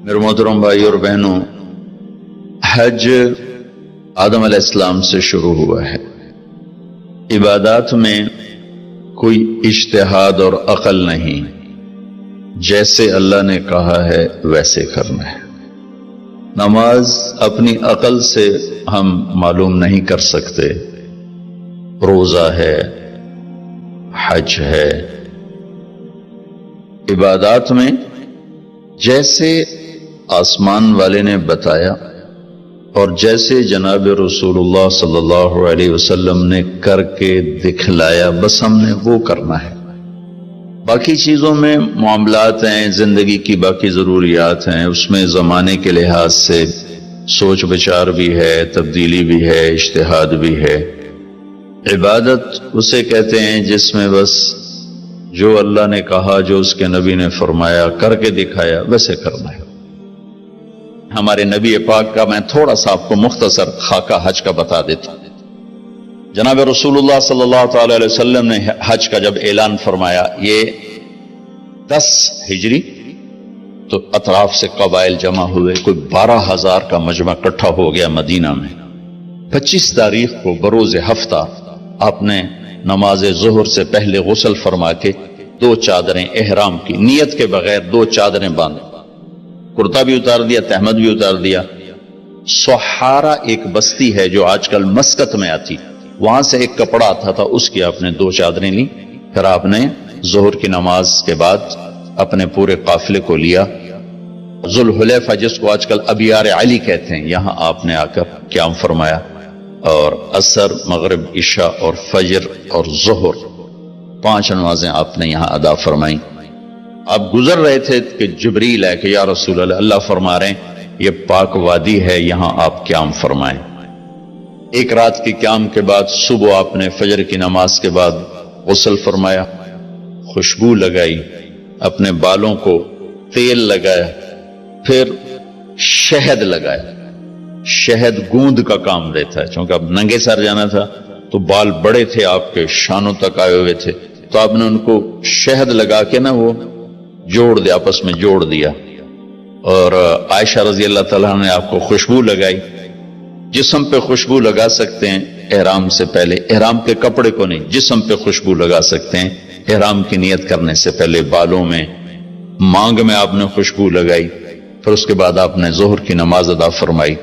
میرے محترم بھائی اور بہنوں، حج آدم علیہ السلام سے شروع ہوا ہے۔ عبادات میں کوئی اجتہاد اور عقل نہیں، جیسے اللہ نے کہا ہے ویسے کرنا ہے۔ نماز اپنی عقل سے ہم معلوم نہیں کر سکتے، روزہ ہے، حج ہے۔ عبادات میں جیسے آسمان والے نے بتایا اور جیسے جناب رسول اللہ صلی اللہ علیہ وسلم نے کر کے دکھلایا، بس ہم نے وہ کرنا ہے۔ باقی چیزوں میں معاملات ہیں، زندگی کی باقی ضروریات ہیں، اس میں زمانے کے لحاظ سے سوچ بچار بھی ہے، تبدیلی بھی ہے، اجتہاد بھی ہے۔ عبادت اسے کہتے ہیں جس میں بس جو اللہ نے کہا، جو اس کے نبی نے فرمایا، کر کے دکھایا، ویسے کرنا ہے۔ ہمارے نبی پاک کا میں تھوڑا سا آپ کو مختصر خاکہ حج کا بتا دیتا ہوں۔ جناب رسول اللہ صلی اللہ تعالی علیہ وسلم نے حج کا جب اعلان فرمایا، یہ 10 ہجری، تو اطراف سے قبائل جمع ہوئے، کوئی 12,000 کا مجمع اکٹھا ہو گیا مدینہ میں۔ 25 تاریخ کو بروز ہفتہ آپ نے نماز ظہر سے پہلے غسل فرما کے 2 چادریں احرام کی نیت کے بغیر 2 چادریں باندھ، کرتا بھی اتار دیا، تہمد بھی اتار دیا۔ سحارا ایک بستی ہے جو آج کل مسقط میں آتی، وہاں سے ایک کپڑا آتا تھا، اس کی آپ نے 2 چادریں لی۔ پھر آپ نے ظہر کی نماز کے بعد اپنے پورے قافلے کو لیا، ذوالحلیفہ جس کو آج کل ابیار علی کہتے ہیں، یہاں آپ نے آ کر قیام فرمایا، اور عصر، مغرب، عشاء اور فجر اور ظہر 5 نمازیں آپ نے یہاں ادا فرمائیں۔ آپ گزر رہے تھے کہ جبریل ہے کہ یا رسول اللہ، اللہ فرما رہے ہیں یہ پاک وادی ہے، یہاں آپ قیام فرمائیں۔ ایک رات کی قیام کے بعد صبح آپ نے فجر کی نماز کے بعد غسل فرمایا، خوشبو لگائی، اپنے بالوں کو تیل لگایا، پھر شہد لگایا۔ شہد گوند کا کام دیتا ہے، چونکہ اب ننگے سر جانا تھا تو بال بڑے تھے، آپ کے شانوں تک آئے ہوئے تھے، تو آپ نے ان کو شہد لگا کے نا وہ جوڑ دیا، آپس میں جوڑ دیا۔ اور عائشہ رضی اللہ تعالیٰ نے آپ کو خوشبو لگائی۔ جسم پہ خوشبو لگا سکتے ہیں احرام سے پہلے، احرام کے کپڑے کو نہیں، جسم پہ خوشبو لگا سکتے ہیں احرام کی نیت کرنے سے پہلے۔ بالوں میں، مانگ میں آپ نے خوشبو لگائی۔ پھر اس کے بعد آپ نے ظہر کی نماز ادا فرمائی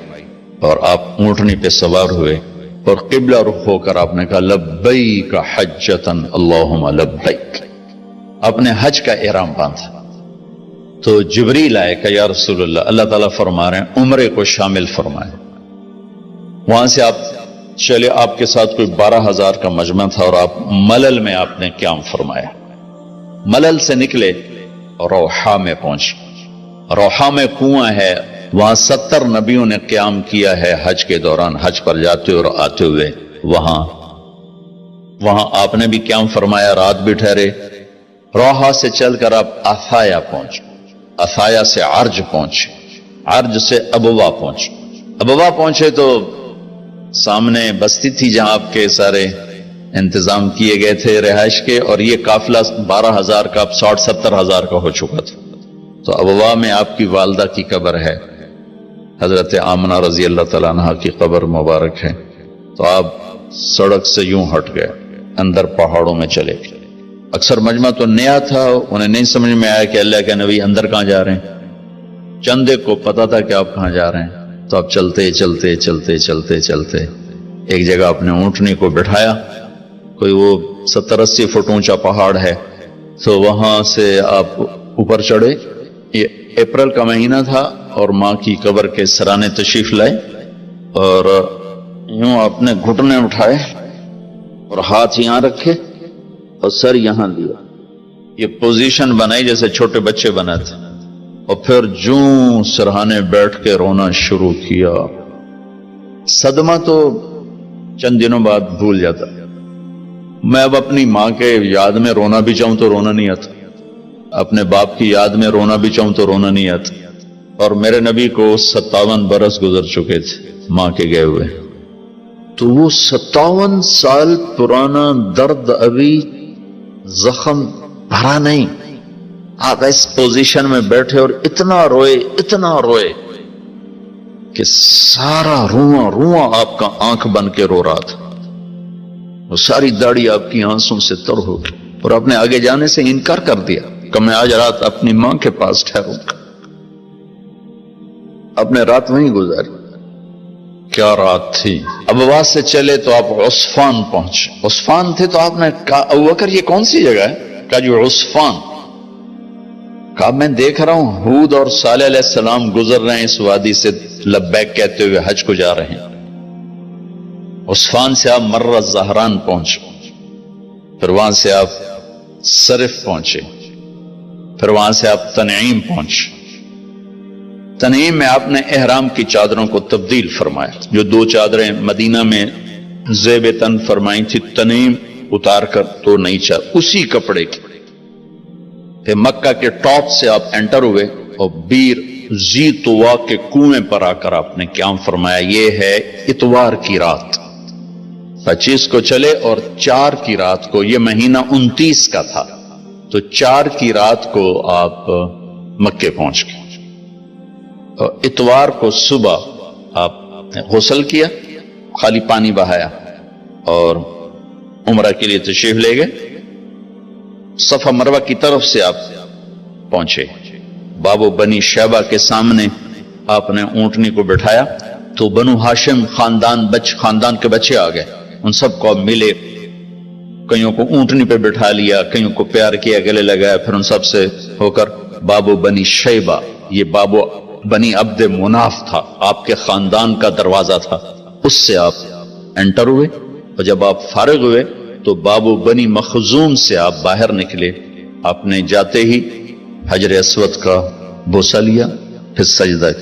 اور آپ اونٹنی پہ سوار ہوئے اور قبلہ رخ ہو کر آپ نے کہا لبیک حجتن اللہم لبیک، آپ نے حج کا احرام باندھا۔ تو جبریل آئے کہ یا رسول اللہ، اللہ تعالیٰ فرما رہے ہیں عمرے کو شامل فرمائے۔ وہاں سے آپ چلے، آپ کے ساتھ کوئی 12,000 کا مجمع تھا، اور آپ ملل میں آپ نے قیام فرمایا۔ ملل سے نکلے اور روحا میں پہنچے۔ روحا میں کنواں ہے، وہاں 70 نبیوں نے قیام کیا ہے حج کے دوران، حج پر جاتے اور آتے ہوئے۔ وہاں آپ نے بھی قیام فرمایا، رات بھی ٹھہرے۔ روحا سے چل کر آپ افایا پہنچے، افایا سے عرج پہنچے، عرج سے ابوا پہنچے۔ ابوا پہنچے تو سامنے بستی تھی جہاں آپ کے سارے انتظام کیے گئے تھے رہائش کے، اور یہ قافلہ 12,000 کا 60-70,000 کا ہو چکا تھا۔ تو ابوا میں آپ کی والدہ کی قبر ہے، حضرت آمنہ رضی اللہ تعالیٰ عنہ کی قبر مبارک ہے۔ تو آپ سڑک سے یوں ہٹ گئے، اندر پہاڑوں میں چلے گئے۔ اکثر مجمع تو نیا تھا، انہیں نہیں سمجھ میں آیا کہ اللہ کے نبی اندر کہاں جا رہے ہیں۔ چندے کو پتا تھا کہ آپ کہاں جا رہے ہیں، تو آپ چلتے چلتے چلتے چلتے چلتے ایک جگہ آپ نے اونٹنی کو بٹھایا، کوئی وہ 70-80 فٹ اونچا پہاڑ ہے، تو وہاں سے آپ اوپر چڑھے۔ یہ اپریل کا مہینہ تھا اور ماں کی قبر کے سرانے تشریف لائے، اور یوں آپ نے گھٹنے اٹھائے اور ہاتھ یہاں رکھے اور سر یہاں لیا، یہ پوزیشن بنائی جیسے چھوٹے بچے بناتے، اور پھر جوں سرہانے بیٹھ کے رونا شروع کیا۔ صدمہ تو چند دنوں بعد بھول جاتا، میں اب اپنی ماں کے یاد میں رونا بھی چاہوں تو رونا نہیں آتا، اپنے باپ کی یاد میں رونا بھی چاہوں تو رونا نہیں آتا۔ اور میرے نبی کو 57 برس گزر چکے تھے ماں کے گئے ہوئے، تو وہ 57 سال پرانا درد ابھی زخم بھرا نہیں، آپ اس پوزیشن میں بیٹھے اور اتنا روئے کہ سارا رواں آپ کا آنکھ بن کے رو رہا تھا، وہ ساری داڑھی آپ کی آنسوں سے تر ہو گئی، اور آپ نے آگے جانے سے انکار کر دیا کہ میں آج رات اپنی ماں کے پاس ٹھہروں گا۔ آپ نے رات وہیں گزاری۔ کیا رات تھی! ابواس سے چلے تو آپ عصفان پہنچے، عصفان تھے تو آپ نے کہا ابوبکر یہ کون سی جگہ ہے؟ کہا جو عصفان۔ کہا میں دیکھ رہا ہوں ہود اور صالح علیہ السلام گزر رہے ہیں اس وادی سے، لبیک کہتے ہوئے حج کو جا رہے ہیں۔ عصفان سے آپ مرہ زہران پہنچے، پھر وہاں سے آپ صرف پہنچے، پھر وہاں سے آپ تنعیم پہنچے۔ تنعیم میں آپ نے احرام کی چادروں کو تبدیل فرمایا، جو 2 چادریں مدینہ میں زیب تن فرمائی تھی، تنعیم اتار کر 2 نئی چادر اسی کپڑے کی۔ پھر مکہ کے ٹاپ سے آپ انٹر ہوئے اور بیر زی طوا کے کنویں پر آ کر آپ نے قیام فرمایا۔ یہ ہے اتوار کی رات، 25 کو چلے اور 4 کی رات کو، یہ مہینہ 29 کا تھا، تو 4 کی رات کو آپ مکے پہنچ گئے۔ اور اتوار کو صبح آپ نے غسل کیا، خالی پانی بہایا اور عمرہ کے لیے تشریف لے گئے۔ صفا مروہ کی طرف سے آپ پہنچے، باب و بنی شیبہ کے سامنے آپ نے اونٹنی کو بٹھایا تو بنو ہاشم خاندان کے بچے آ گئے، ان سب کو ملے، کئیوں کو اونٹنی پہ بٹھا لیا، کئیوں کو پیار کیا، گلے لگایا، پھر ان سب سے ہو کر باب و بنی شیبہ، یہ باب و بنی عبد مناف تھا، آپ کے خاندان کا دروازہ تھا، اس سے آپ انٹر ہوئے، اور جب آپ فارغ ہوئے تو باب و بنی مخزوم سے آپ باہر نکلے۔ آپ نے جاتے ہی حجر اسود کا بوسہ لیا، پھر سجدہ کیا۔